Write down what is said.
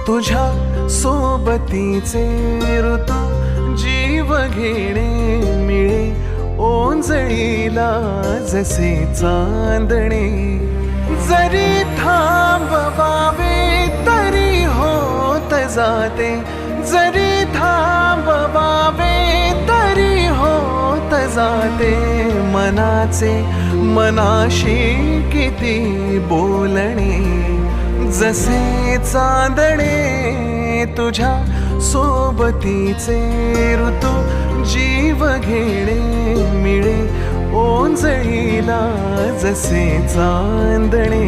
तुझ्या सोबतीचे ऋतू जीव घेणे मिळे ओंजळीला जसे चांदणे. जरी थांबवावे तरी होत जाते, जरी थांबवावे तरी होत जाते. मनाचे मनाशी किती बोलणे, जसे चांदणे तुझ्या सोबतीचे ऋतू जीव घेणे मिळे ओंजळीला जसे चांदणे.